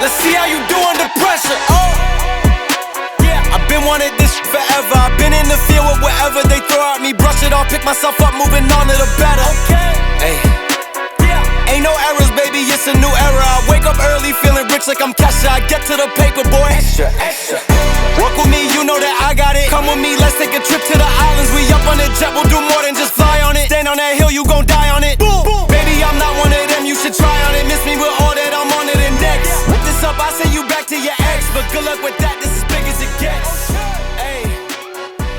Let's see how you do under pressure. Oh, yeah, I've been wanting this forever. I've been in the field with whatever they throw at me. Brush it off, pick myself up, moving on to the better. Okay, hey, yeah, ain't no errors, baby, it's a new era. I wake up early, feeling rich like I'm Kesha. I get to the paper, boy. Extra, extra. Work with me, you know that I got it. Come with me, let's take a trip to the islands. We up on the jet, we'll do more than just fly on it. Stand on that hill, you gon' die on it. Boom, boom. Baby, I'm not one of them, you should try on it. Miss me with all that, I'm on it index. Whip this up, I send you back to your ex. But good luck with that, this is big as it gets. Hey,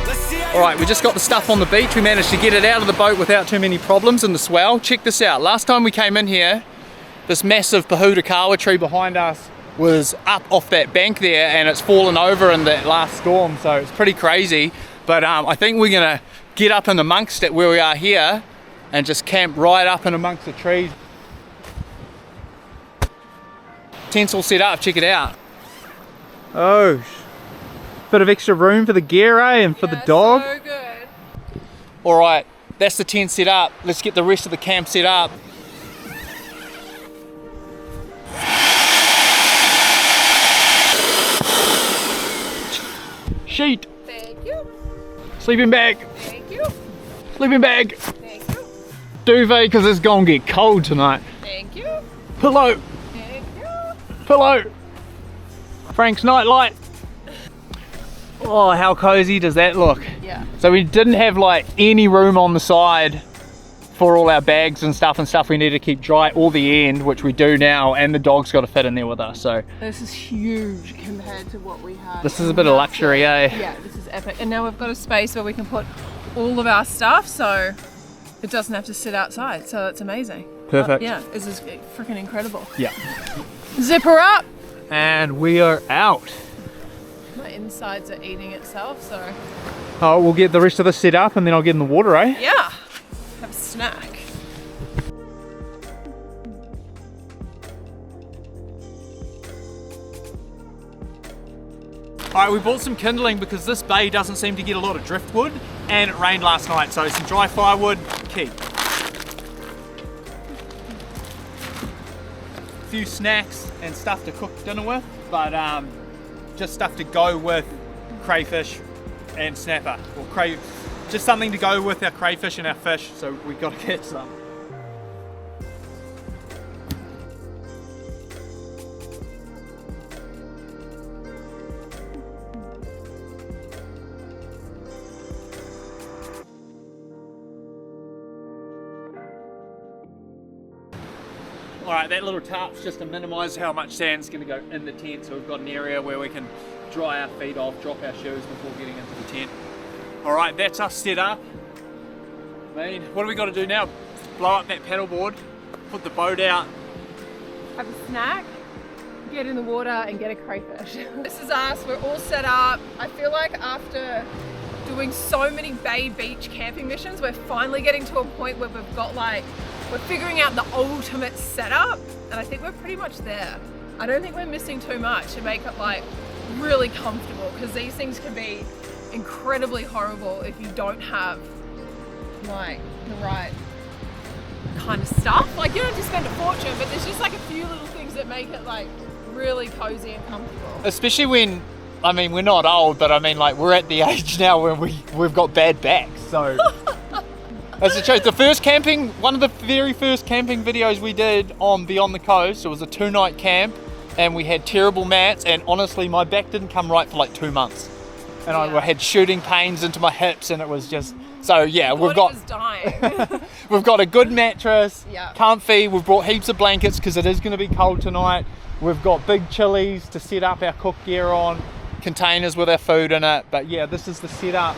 let's see. Alright, we just got the stuff on the beach. We managed to get it out of the boat without too many problems in the swell. Check this out. Last time we came in here, this massive pahutakawa tree behind us was up off that bank there, and it's fallen over in that last storm, so it's pretty crazy. But I think we're gonna get up in amongst it where we are here and just camp right up in amongst the trees. Tent's all set up, check it out. Oh, bit of extra room for the gear, eh? And for the dog. So good. Alright, that's the tent set up. Let's get the rest of the camp set up. Sheet. Thank you. Sleeping bag. Thank you. Sleeping bag. Thank you. Duvet, because it's gonna get cold tonight. Thank you. Pillow. Thank you. Pillow. Frank's nightlight. Oh, how cozy does that look? Yeah. So we didn't have like any room on the side for all our bags and stuff we need to keep dry, or the end, which we do now, and the dog's got to fit in there with us. So This is huge compared to what we had. this is a bit of luxury, eh? Yeah, this is epic. And now we've got a space where we can put all of our stuff, so it doesn't have to sit outside. So it's amazing. Perfect. Yeah, this is freaking incredible. Yeah. Zipper up. And we are out. My insides are eating itself, so Oh, we'll get the rest of this set up and then I'll get in the water, eh? yeah. Have a snack. Alright, we bought some kindling because this bay doesn't seem to get a lot of driftwood, and it rained last night, so some dry firewood, key. A few snacks and stuff to cook dinner with, but just stuff to go with crayfish and snapper, or just something to go with our crayfish and our fish, so we got to catch some. Alright, that little tarp's just to minimise how much sand's going to go in the tent, so we've got an area where we can dry our feet off, drop our shoes before getting into the tent. Alright, that's us set up. I mean, what do we got to do now? Blow up that paddleboard, put the boat out. Have a snack, get in the water and get a crayfish. This is us, we're all set up. I feel like after doing so many bay beach camping missions, we're finally getting to a point where we've got we're figuring out the ultimate setup, and I think we're pretty much there. I don't think we're missing too much to make it really comfortable, because these things can be incredibly horrible if you don't have the right kind of stuff. You don't have to spend a fortune, but there's just a few little things that make it really cozy and comfortable. Especially when, I mean, we're not old, but I mean, we're at the age now when we've got bad backs, so. That's the truth. One of the very first camping videos we did on Beyond the Coast, it was a 2-night camp, and we had terrible mats, and honestly my back didn't come right for 2 months. And I had shooting pains into my hips, and it was just, so yeah, we've got we've got a good mattress, comfy, we've brought heaps of blankets because it is going to be cold tonight. We've got big chilies to set up our cook gear on, containers with our food in it, but yeah, this is the setup.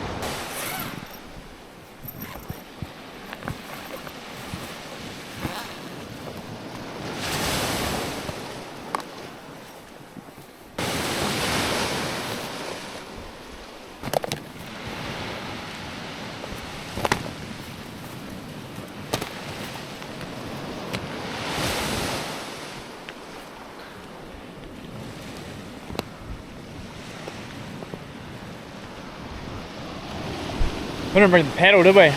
We didn't bring the paddle, did we?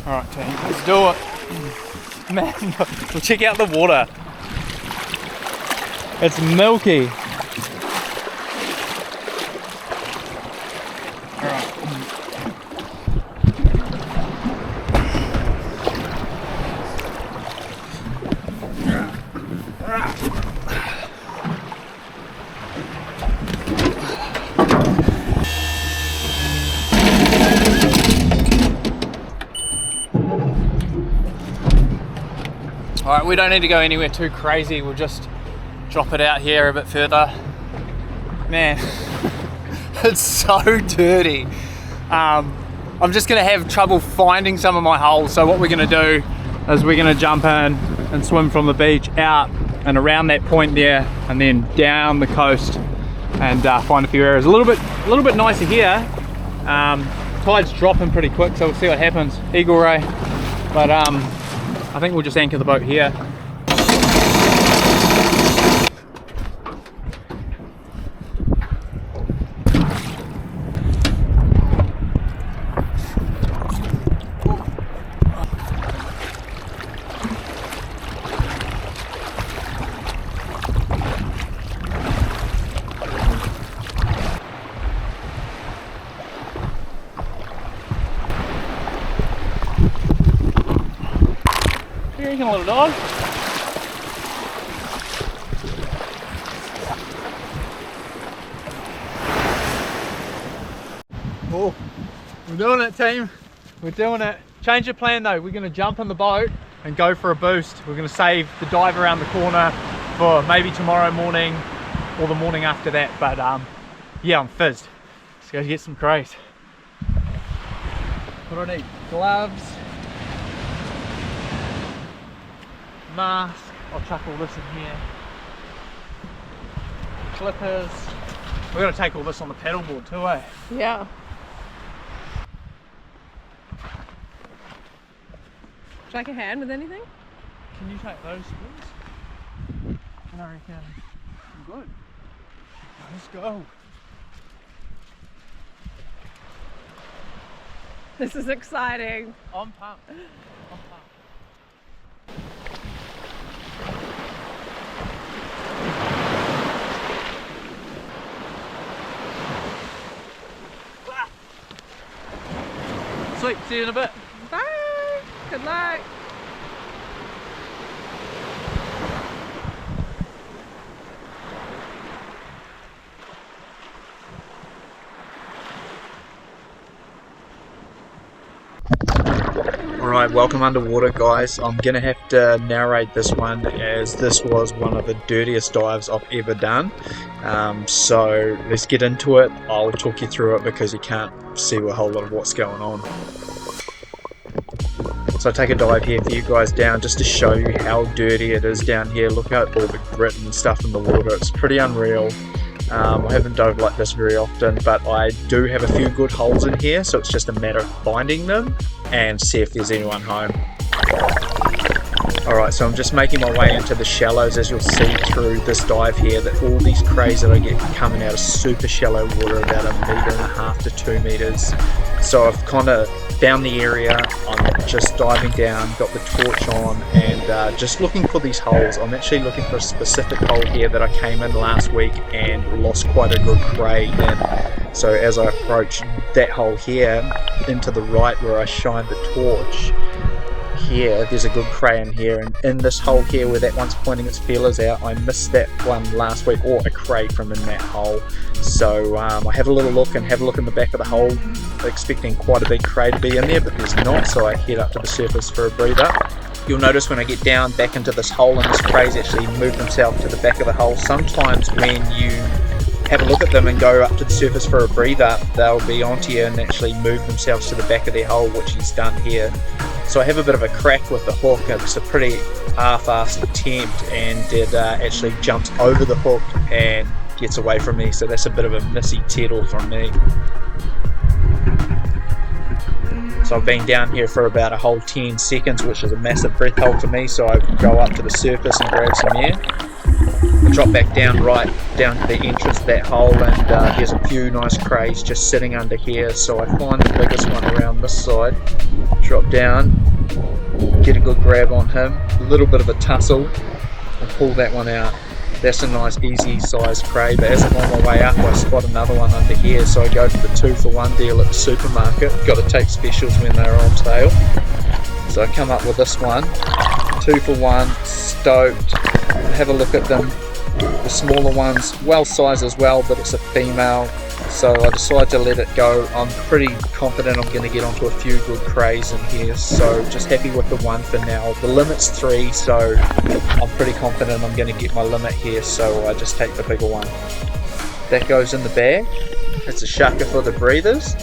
Alright team, let's do it. Man, we'll check out the water. It's milky. Alright, we don't need to go anywhere too crazy, we'll just drop it out here a bit further. Man, it's so dirty. I'm just gonna have trouble finding some of my holes, so what we're gonna do is we're gonna jump in and swim from the beach out and around that point there and then down the coast and find a few areas. A little bit nicer here. Tide's dropping pretty quick, so we'll see what happens. Eagle ray, but I think we'll just anchor the boat here. Here you go, little dog. Oh, we're doing it, team. We're doing it. Change of plan though. We're going to jump in the boat and go for a boost. We're going to save the dive around the corner for maybe tomorrow morning or the morning after that. But yeah, I'm fizzed. Let's go get some crays. What do I need? Gloves. Mask, I'll chuck all this in here. Clippers. We're going to take all this on the paddleboard too, eh? Yeah. Should I take a hand with anything? Can you take those, please? And I reckon I'm good. Let's go. This is exciting. I'm pumped. I'm pumped. Sweet, see you in a bit. Bye. Good luck. Alright, welcome underwater guys. I'm gonna have to narrate this one as this was one of the dirtiest dives I've ever done. So let's get into it. I'll talk you through it because you can't see a whole lot of what's going on. So I take a dive here for you guys down just to show you how dirty it is down here. Look at all the grit and stuff in the water. It's pretty unreal. I haven't dove like this very often, but I do have a few good holes in here, so it's just a matter of finding them and see if there's anyone home. Alright, so I'm just making my way into the shallows. As you'll see through this dive here, that all these crays that I get coming out of super shallow water, about 1.5 to 2 meters. So I've kind of found the area, I'm just diving down, got the torch on, and just looking for these holes. I'm actually looking for a specific hole here that I came in last week and lost quite a good cray in. So as I approach that hole here, into the right where I shine the torch, here there's a good cray in here, and in this hole here where that one's pointing its feelers out, I missed that one last week, or a cray from in that hole. So I have a little look and have a look in the back of the hole, expecting quite a big cray to be in there, but there's not, so I head up to the surface for a breather. You'll notice when I get down back into this hole, and this crays actually move themselves to the back of the hole. Sometimes when you have a look at them and go up to the surface for a breather, they'll be onto you and actually move themselves to the back of their hole, which is done here. So I have a bit of a crack with the hook. It's a pretty half-assed attempt, and it actually jumps over the hook and gets away from me, so that's a bit of a missy tiddle from me. So I've been down here for about a whole 10 seconds, which is a massive breath hold for me, so I go up to the surface and grab some air. I drop back down right down to the entrance of that hole, and there's a few nice crays just sitting under here. So I find the biggest one around this side, drop down, get a good grab on him, a little bit of a tussle, and pull that one out. That's a nice easy sized cray, but as I'm on my way up I spot another one under here, so I go for the 2-for-1 deal at the supermarket. Got to take specials when they're on sale. So I come up with this one, 2-for-1, stoked. Have a look at them. The smaller one's well sized as well, but it's a female, so I decide to let it go. I'm pretty confident I'm going to get onto a few good crays in here, so just happy with the one for now. The limit's 3, so I'm pretty confident I'm going to get my limit here, so I just take the bigger one. That goes in the bag. It's a shaka for the breathers,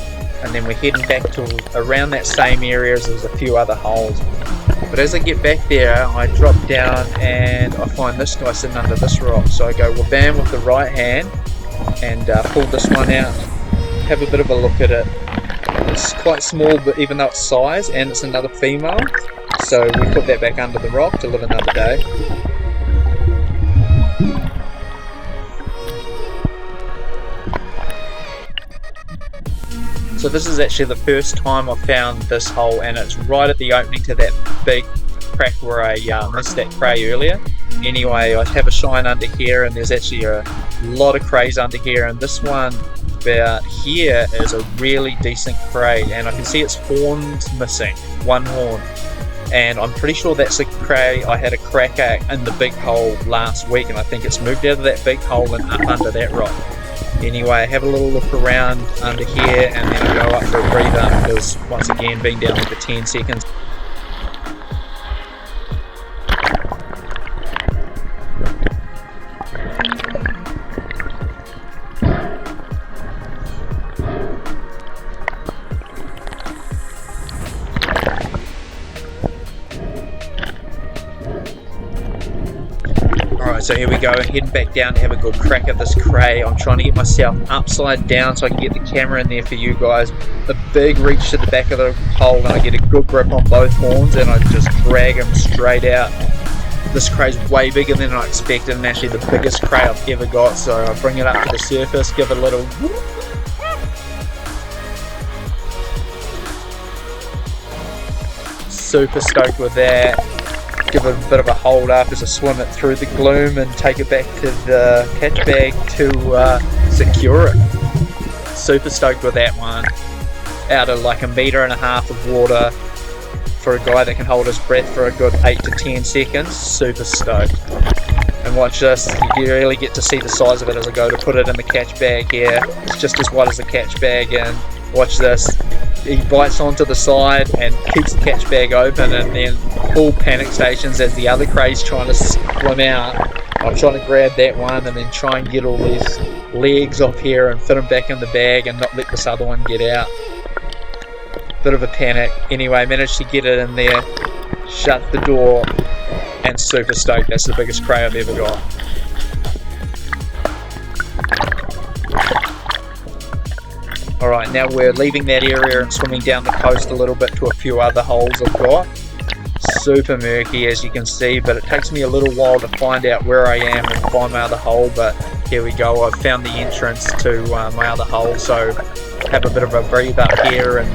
and then we're heading back to around that same area as there's a few other holes. But as I get back there, I drop down and I find this guy sitting under this rock. So I go wabam with the right hand and pull this one out, have a bit of a look at it. It's quite small, but even though it's size, and it's another female, so we put that back under the rock to live another day. So this is actually the first time I've found this hole, and it's right at the opening to that big crack where I missed that cray earlier. Anyway, I have a shine under here, and there's actually a lot of crays under here, and this one about here is a really decent cray, and I can see its horns missing, one horn. And I'm pretty sure that's a cray I had a crack at in the big hole last week, and I think it's moved out of that big hole and up under that rock. Anyway, have a little look around under here, and then I go up for a breather because once again being down there for 10 seconds. Alright, so here we go, heading back down to have a good crack at this cray. I'm trying to get myself upside down so I can get the camera in there for you guys. A big reach to the back of the hole, and I get a good grip on both horns, and I just drag them straight out. This cray's way bigger than I expected, and actually the biggest cray I've ever got, so I bring it up to the surface, give it a little whoop. Super stoked with that. Give it a bit of a hold up as I swim it through the gloom and take it back to the catch bag to secure it. Super stoked with that one. Out of like 1.5 meters of water for a guy that can hold his breath for a good 8 to 10 seconds. Super stoked. And watch this, you really get to see the size of it as I go to put it in the catch bag here. It's just as wide as the catch bag, and watch this. He bites onto the side and keeps the catch bag open, and then full panic stations as the other cray's trying to swim out. I'm trying to grab that one and then try and get all these legs off here and fit them back in the bag and not let this other one get out. Bit of a panic. Anyway, managed to get it in there, shut the door, and super stoked. That's the biggest cray I've ever got. Alright, now we're leaving that area and swimming down the coast a little bit to a few other holes I've got. Super murky as you can see, but it takes me a little while to find out where I am and find my other hole, but here we go. I've found the entrance to my other hole, so have a bit of a breathe up here and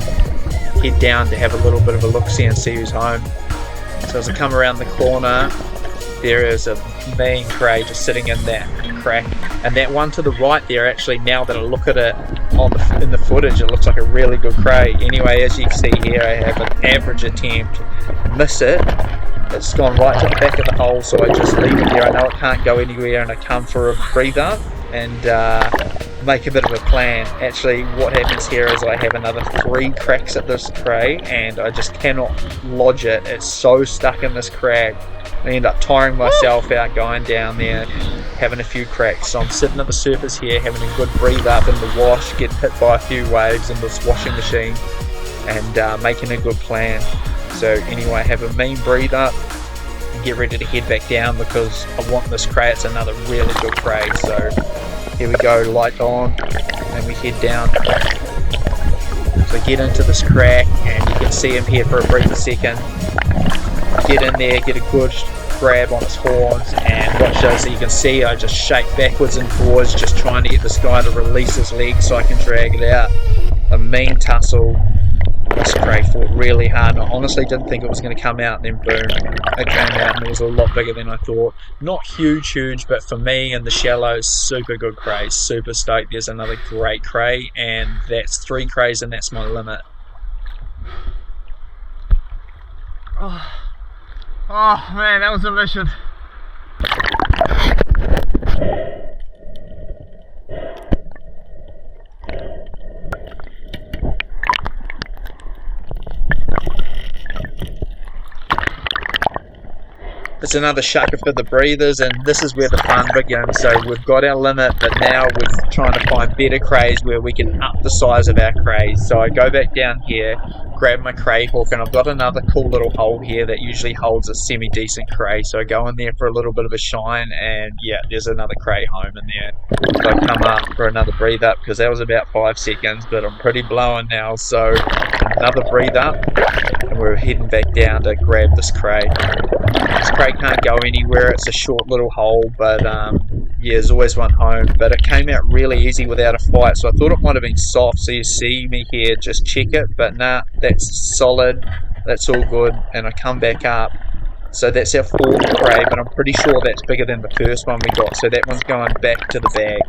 head down to have a little bit of a look-see and see who's home. So as I come around the corner, there is a mean cray just sitting in that crack, and that one to the right there, actually, now that I look at it in the footage, it looks like a really good cray. Anyway, as you can see here, I have an average attempt, miss it, it's gone right to the back of the hole, so I just leave it there. I know it can't go anywhere, and I come for a breather and make a bit of a plan. Actually, what happens here is I have another 3 cracks at this cray, and I just cannot lodge it. It's so stuck in this crack. I end up tiring myself out going down there, having a few cracks. So I'm sitting at the surface here, having a good breathe up in the wash, getting hit by a few waves in this washing machine, and making a good plan. So anyway, have a mean breathe up and get ready to head back down because I want this cray. It's another really good cray. So here we go, light on, and we head down. So get into this crack, and you can see him here for a brief second. Get in there, get a good grab on its horns and watch those. So you can see I just shake backwards and forwards, just trying to get this guy to release his legs so I can drag it out. A mean tussle. This cray fought really hard. I honestly didn't think it was going to come out, and then boom, it came out, and it was a lot bigger than I thought. Not huge, but for me in the shallows, super good cray. Super stoked. There's another great cray, and that's 3 crays, and that's my limit. Oh man, that was a mission. It's another shucker for the breathers, and this is where the fun begins. So we've got our limit, but now we're trying to find better crays where we can up the size of our crays. So I go back down here, grab my cray hook, and I've got another cool little hole here that usually holds a semi-decent cray. So I go in there for a little bit of a shine, and yeah, there's another cray home in there. So I come up for another breathe up, because that was about 5 seconds, but I'm pretty blowing now. So another breathe up, and we're heading back down to grab this cray. This cray can't go anywhere, it's a short little hole, but yeah, there's always one home. But it came out really easy without a fight, so I thought it might have been soft. So you see me here, just check it, but nah, that's solid, that's all good. And I come back up, so that's our 4th cray, but I'm pretty sure that's bigger than the first one we got, so that one's going back to the bag.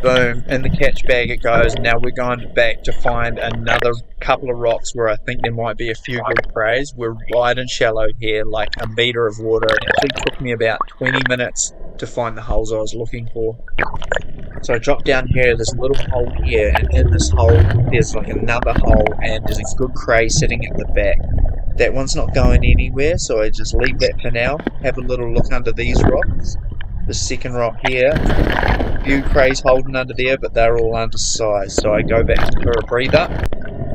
Boom, in the catch bag it goes. Now we're going back to find another couple of rocks where I think there might be a few good crays. We're right and shallow here, like a metre of water. It actually took me about 20 minutes to find the holes I was looking for. So I drop down here, there's a little hole here, and in this hole there's like another hole, and there's a good cray sitting at the back. That one's not going anywhere, so I just leave that for now. Have a little look under these rocks. The second rock here, a few crays holding under there, but they're all undersized. So I go back for a breathe up.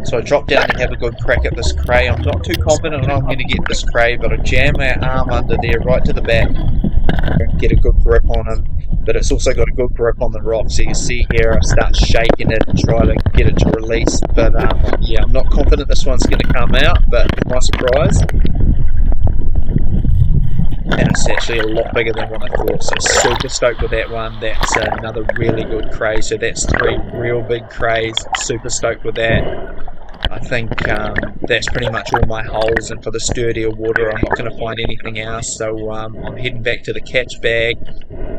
So I drop down and have a good crack at this cray. I'm not too confident I'm going to get this cray, but I jam my arm under there right to the back and get a good grip on him. But it's also got a good grip on the rock. So you can see here, I start shaking it and try to get it to release. But yeah, I'm not confident this one's going to come out, but my surprise. And it's actually a lot bigger than what I thought, so super stoked with that one. That's another really good cray, so that's 3 real big crays, super stoked with that. I think that's pretty much all my holes, and for the sturdier water I'm not going to find anything else, so I'm heading back to the catch bag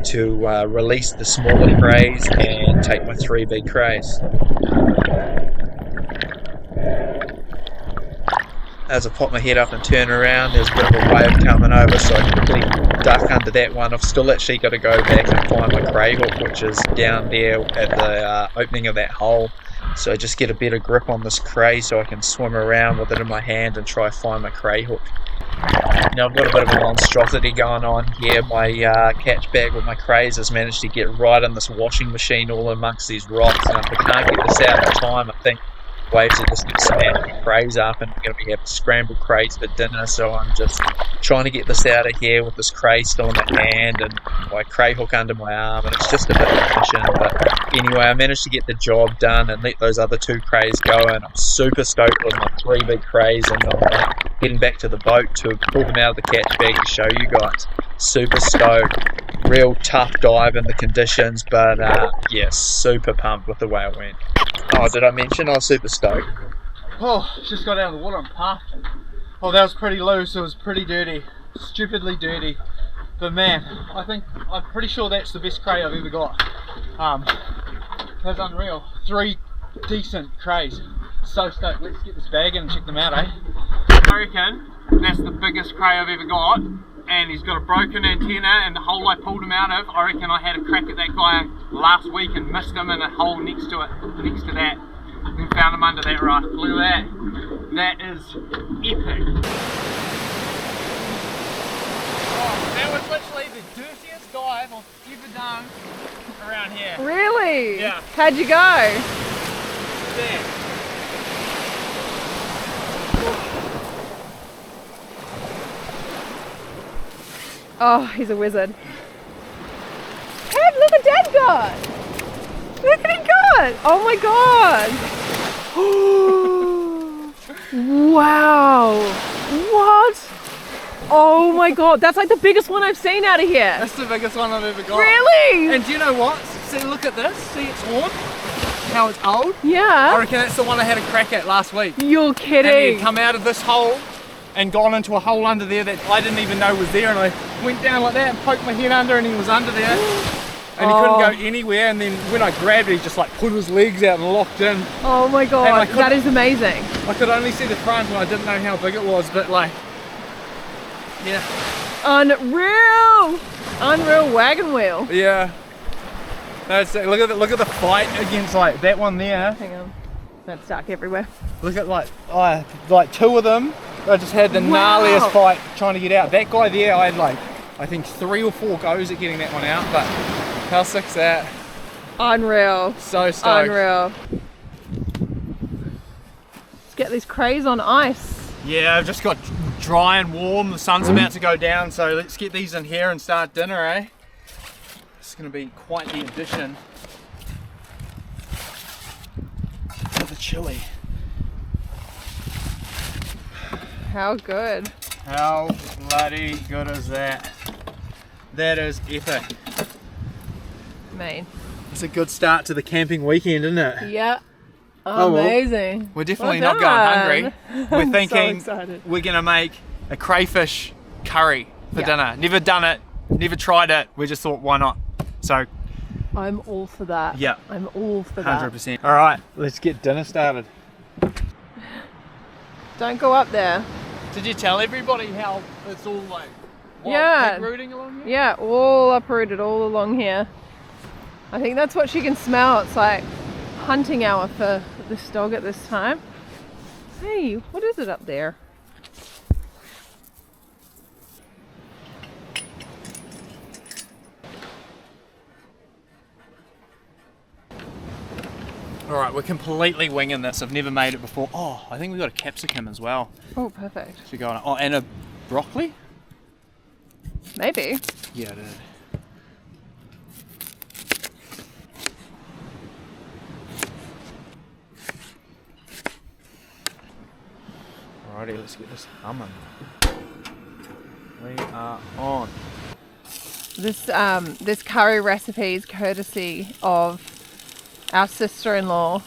to release the smaller crays and take my 3 big crays. As I pop my head up and turn around, there's a bit of a wave coming over, so I quickly duck under that one. I've still actually got to go back and find my cray hook, which is down there at the opening of that hole. So just get a better grip on this cray so I can swim around with it in my hand and try to find my cray hook. Now I've got a bit of a monstrosity going on here. My catch bag with my crays has managed to get right in this washing machine all amongst these rocks, and if I can't get this out in time, I think waves are just going to smash the crays up, and we're going to be having scrambled crays for dinner. So I'm just trying to get this out of here with this cray still in my hand and my cray hook under my arm, and it's just a bit of a mission. But anyway, I managed to get the job done and let those other 2 crays go, and I'm super stoked with my 3 big crays, and I'm heading back to the boat to pull them out of the catch bag to show you guys. Super stoked. Real tough dive in the conditions, but yeah, super pumped with the way it went. Oh, did I mention I was super stoked? Oh, just got out of the water and puffed. Oh, that was pretty loose, it was pretty dirty. Stupidly dirty. But man, I'm pretty sure that's the best cray I've ever got. That's unreal. 3 decent crays. So stoked. Let's get this bag in and check them out, eh? I reckon that's the biggest cray I've ever got. And he's got a broken antenna, and the hole I pulled him out of, I reckon I had a crack at that guy last week and missed him in a hole next to that. Then found him under that rock. Look at that. That is epic. Oh, that was literally the dirtiest dive I've ever done around here. Really? Yeah. How'd you go? There. Oh, he's a wizard. Hey, look at Dad got! Look what he got! Oh my god! Wow! What? Oh my god, that's like the biggest one I've seen out of here. That's the biggest one I've ever got. Really? And do you know what? See, look at this. See its horn? How it's old? I Yeah. reckon that's the one I had a crack at last week. You're And kidding. he'd come out of this hole and gone into a hole under there that I didn't even know was there, and I went down like that and poked my head under and he was under there. And he couldn't go anywhere, and then when I grabbed it, he just like put his legs out and locked in. Oh my And god, I that is amazing. I could only see the front and I didn't know how big it was, but like, yeah. Unreal! Unreal wagon wheel. Yeah. That's it. Look at the fight against like that one there. Hang on. That's dark everywhere. Look at like two of them. I just had the Wow. gnarliest fight trying to get out. That guy there, I had like I think 3 or 4 goes at getting that one out, but how sick's that? Unreal. So stoked. Unreal. Let's get these crays on ice. Yeah, I've just got dry and warm. The sun's about to go down, so let's get these in here and start dinner, eh? It's gonna be quite the addition to the chili. How good. How bloody good is that? That is epic. Mean. It's a good start to the camping weekend, isn't it? Yeah. Oh, well. Amazing. We're definitely Well not going done. hungry. We're I'm thinking so excited. we're gonna make a crayfish curry for Yeah. dinner. Never done it, never tried it. We just thought, why not? So, I'm all for that. yeah, I'm all for that. 100%. All right, let's get dinner started. Don't go up there. Did you tell everybody how it's all like wild Yeah. pig rooting along here? Yeah, all uprooted all along here. I think that's what she can smell. It's like hunting hour for this dog at this time. Hey, what is it up there? All right, we're completely winging this. I've never made it before. Oh, I think we got a capsicum as well. Oh, perfect. Should go on. Oh, and a broccoli? Maybe. Yeah, it is. Alrighty, let's get this humming. We are on. This curry recipe is courtesy of our sister-in-law,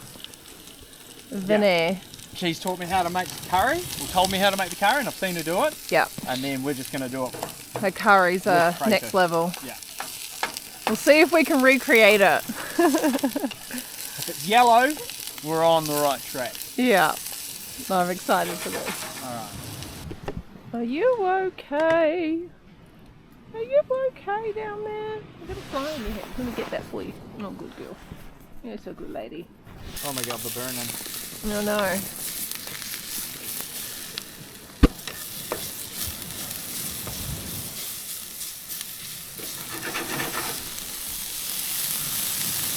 Vinny. She's taught me how to make the curry, or told me how to make the curry, and I've seen her do it. Yep. And then we're just going to do it. Her curries are crayfish. next level. Yeah. We'll see if we can recreate it. If it's yellow, we're on the right track. Yeah. I'm excited for this. Alright. Are you okay? Are you okay down there? I've got a fly on your head. Let me get that for you. Oh, good girl. You're so good lady. Oh my god, the burning. No, no.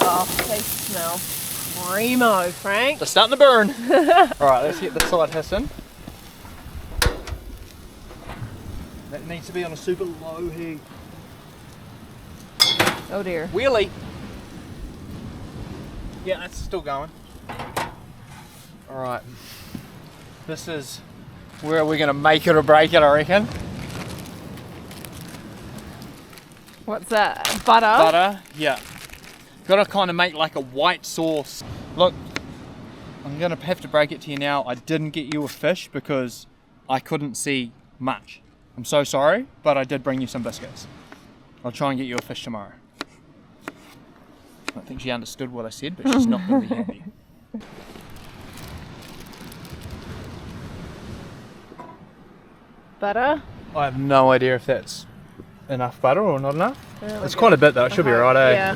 Oh, they smell primo, Frank. They're starting to burn. Alright, let's get this side hissing. That needs to be on a super low heat. Oh dear. Wheelie. Yeah, that's still going. Alright. This is where we're going to make it or break it, I reckon. What's that? Butter? Butter, yeah. Got to kind of make like a white sauce. Look, I'm going to have to break it to you now. I didn't get you a fish because I couldn't see much. I'm so sorry, but I did bring you some biscuits. I'll try and get you a fish tomorrow. I don't think she understood what I said, but she's not going to be happy. Butter? I have no idea if that's enough butter or not enough. Yeah, It's quite a bit though, it should be right, eh? Yeah,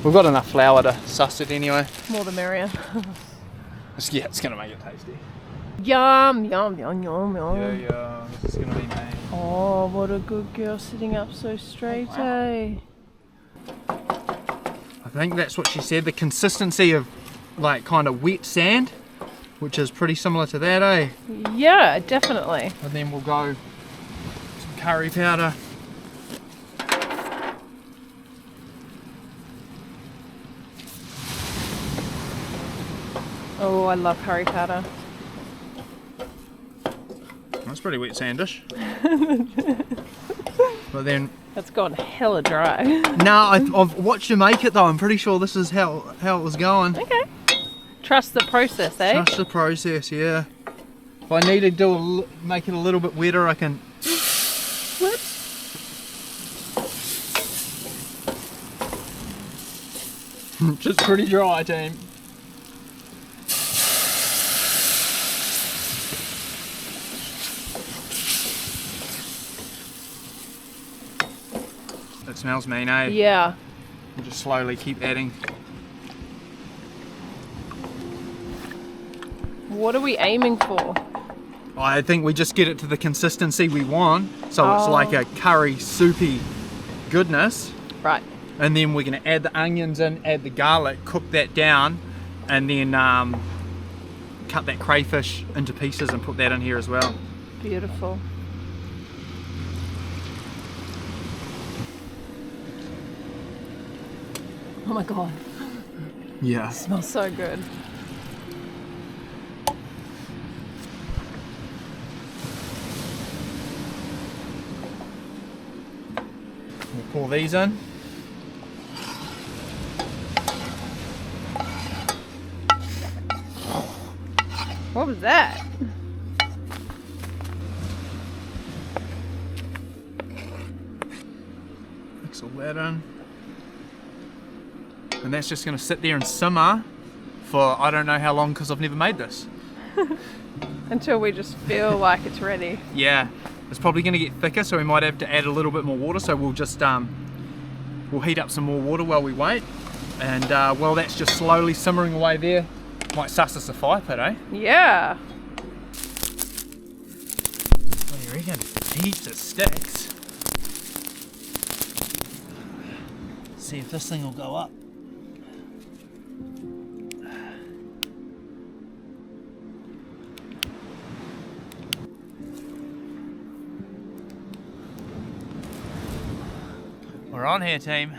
We've got enough flour to suss it anyway. more the merrier. Yeah, it's going to make it tasty. Yum, yum, yum, yum, yum. Yeah, this is going to be nice. Oh, what a good girl sitting up so straight, eh? I think that's what she said, the consistency of like kind of wet sand, which is pretty similar to that, eh? Yeah, definitely. And then we'll go some curry powder. Oh, I love curry powder. That's pretty wet sandish. But then... It's gone hella dry. No, I've watched you make it though. I'm pretty sure this is how it was going. Okay. Trust the process, eh? Trust the process, yeah. If I need to make it a little bit wetter, I can... Whoops. Just pretty dry, team. It smells mean, eh? Yeah. We'll just slowly keep adding. What are we aiming for? I think we just get it to the consistency we want. So it's like a curry soupy goodness. Right. And then we're going to add the onions in, add the garlic, cook that down, and then cut that crayfish into pieces and put that in here as well. Beautiful. Oh my god. Yeah. It smells so good. We'll pour these in. What was that? Mix all that in. And that's just going to sit there and simmer for I don't know how long because I've never made this. Until we just feel like it's ready. Yeah, it's probably going to get thicker, so we might have to add a little bit more water. So we'll just we'll heat up some more water while we wait. And while that's just slowly simmering away there, might suss us a fire pit, eh? Yeah. What do you reckon? Heaps of sticks. See if this thing will go up. We're on here, team.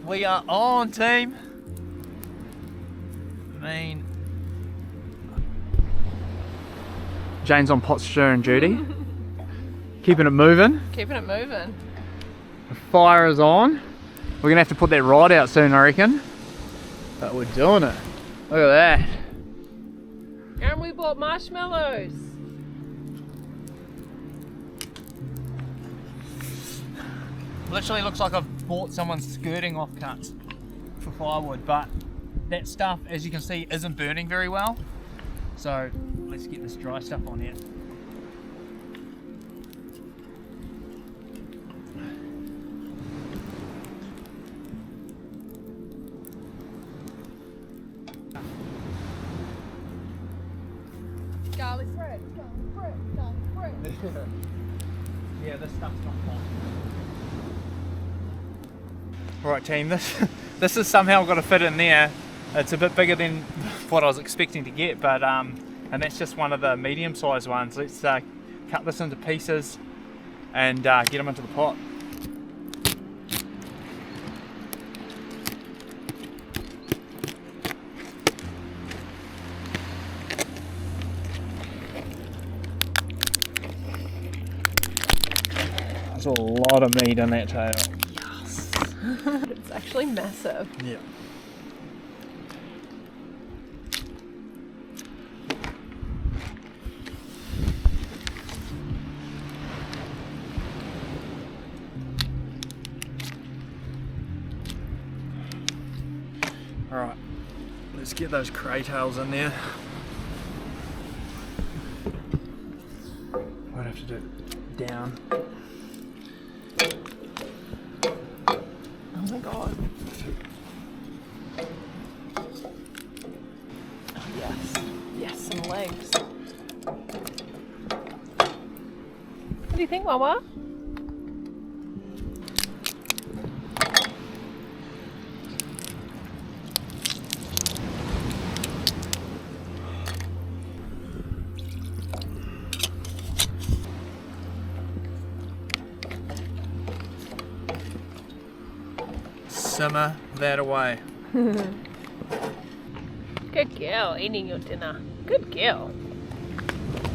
We are on, team. Jane's on pot stirring duty. Keeping it moving. Keeping it moving. The fire is on. We're gonna have to put that rod out soon, I reckon. But we're doing it. Look at that. And we bought marshmallows. Literally looks like I've bought someone's skirting offcuts for firewood, but that stuff, as you can see, isn't burning very well. So let's get this dry stuff on here. Garlic bread, garlic bread, garlic bread. Yeah, this stuff's not hot. Alright team, this is somehow got to fit in there. It's a bit bigger than what I was expecting to get, but and that's just one of the medium-sized ones. Let's cut this into pieces and get them into the pot. There's a lot of meat in that tail. Yes. It's actually massive. Yeah. Alright, let's get those cray tails in there. Might have to do it down. Oh my god. Oh yes. Yes, some legs. do you think, Mama? Simmer that away. Good girl, eating your dinner. Good girl.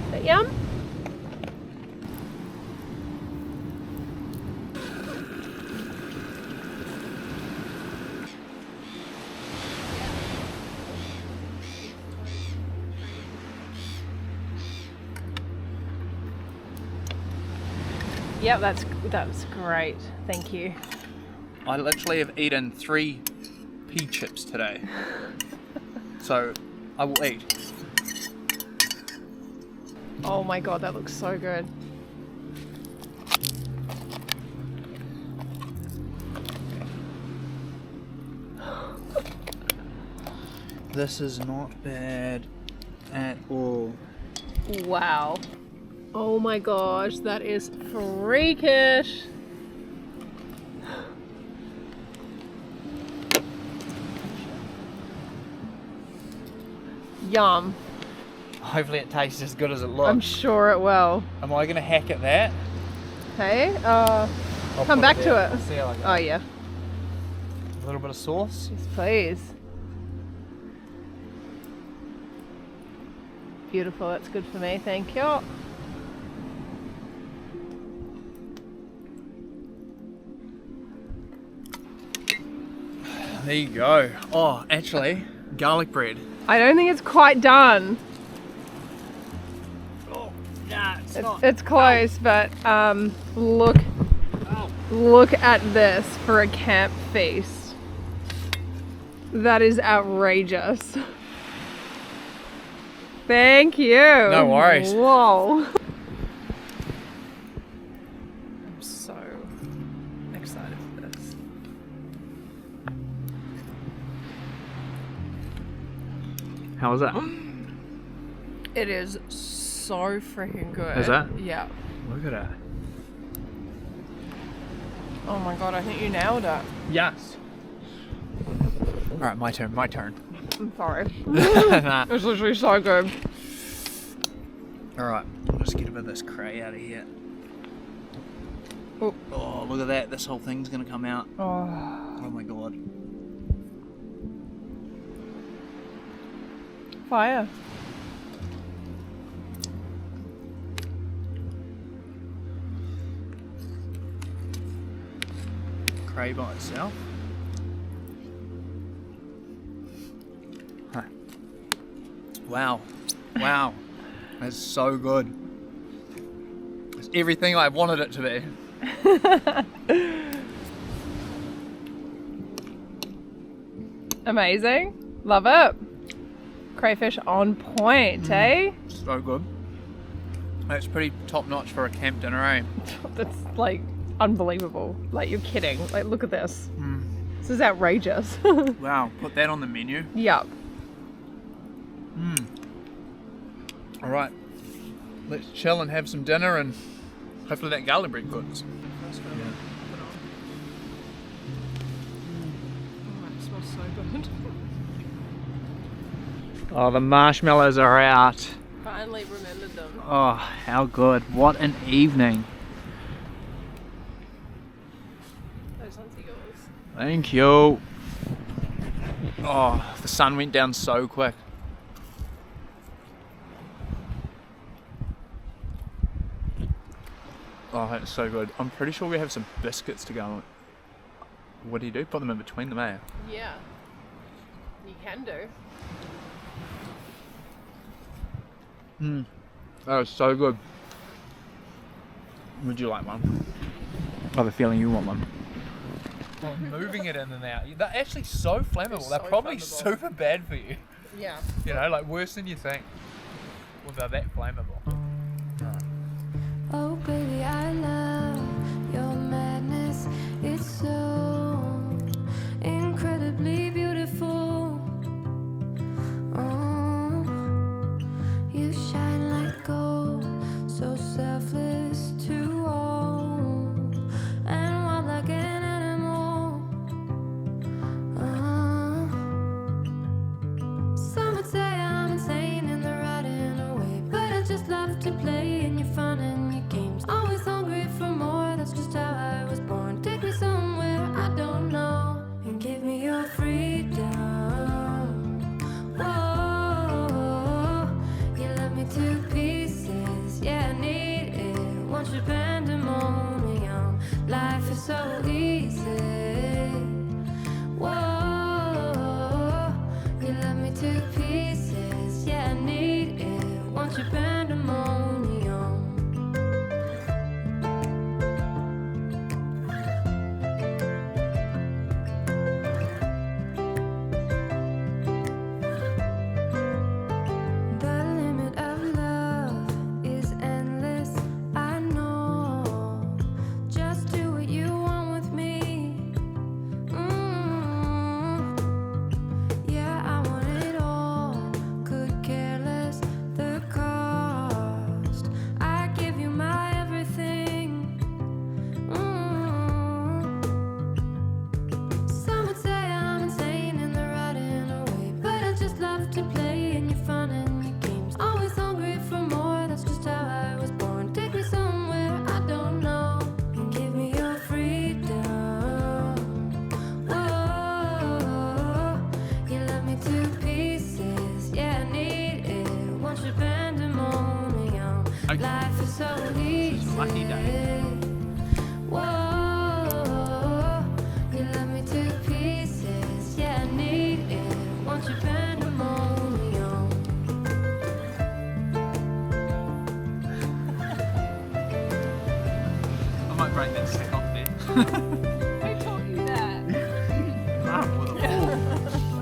Is that yum? Yep, that's great. Thank you. I literally have eaten 3 pea chips today. So I will eat. Oh my god, that looks so good. This is not bad at all. Wow. Oh my gosh, that is freakish. Yum. Hopefully it tastes as good as it looks. I'm sure it will. Am I gonna hack at that? Hey, I'll come put back there. to it. See how I go. Oh yeah, A little bit of sauce. yes please. Beautiful, that's good for me, thank you. There you go. Oh, actually, garlic bread. I don't think it's quite done. Oh, nah, It's close, but look at this for a camp feast. That is outrageous. Thank you. No worries. Whoa. I'm so excited for this. How was that? It is so freaking good. Is that? Yeah. Look at it. Oh my god, I think you nailed it. Yes. All right, my turn. I'm sorry. Nah. It's literally so good. All right, let's get a bit of this cray out of here. Oh. Oh, look at that. This whole thing's gonna come out. Oh, Oh my god. fire. Cray by itself. Huh. Wow. Wow. That's so good. It's everything I wanted it to be. Amazing. Love it. Crayfish on point, eh? So good. That's pretty top notch for a camp dinner, eh? That's like unbelievable. Like you're kidding. Like look at this. Mm. This is outrageous. Wow, put that on the menu. Yup. All right, let's chill and have some dinner and hopefully that garlic bread cooks. Yeah. Oh, it smells so good. Oh, the marshmallows are out. Finally remembered them. Oh, how good. What an evening. Those ones are yours. Thank you. Oh, the sun went down so quick. Oh, that's so good. I'm pretty sure we have some biscuits to go. What do you do? Put them in between them, eh? Yeah. You can do. That was so good. Would you like one? I have a feeling you want one. Moving it in and out. They're actually so flammable. They're so probably flammable. super bad for you. Yeah. You know, like worse than you think. Well, they're that flammable. Oh baby, I love your madness. It's so incredibly beautiful. Oh, you shine like gold, so selfless too. to play in your fun and your games. Always hungry for more, that's just how I was born. Take me somewhere I don't know and give me your freedom. Whoa, you left me to pieces, yeah, I need it. Want your pandemonium, life is so easy. Whoa, you left me to pieces, yeah, I need it. Want your pandemonium. The limit of love is endless, I know. Just do what you want with me. Yeah, I want it all. Could care less the cost. I give you my everything. Some would say I'm insane in the right in a way, but I just love to play in your fun and your games. Always hungry for more, that's just how I was born. Take me somewhere I don't know and give me your freedom. Whoa, you left me to pieces, yeah, I need it. Want your pandemonium, Okay. life is so easy. Lucky day. Whoa, you left me to pieces, yeah, I need it. Want your pandemonium. I might break that stick off there.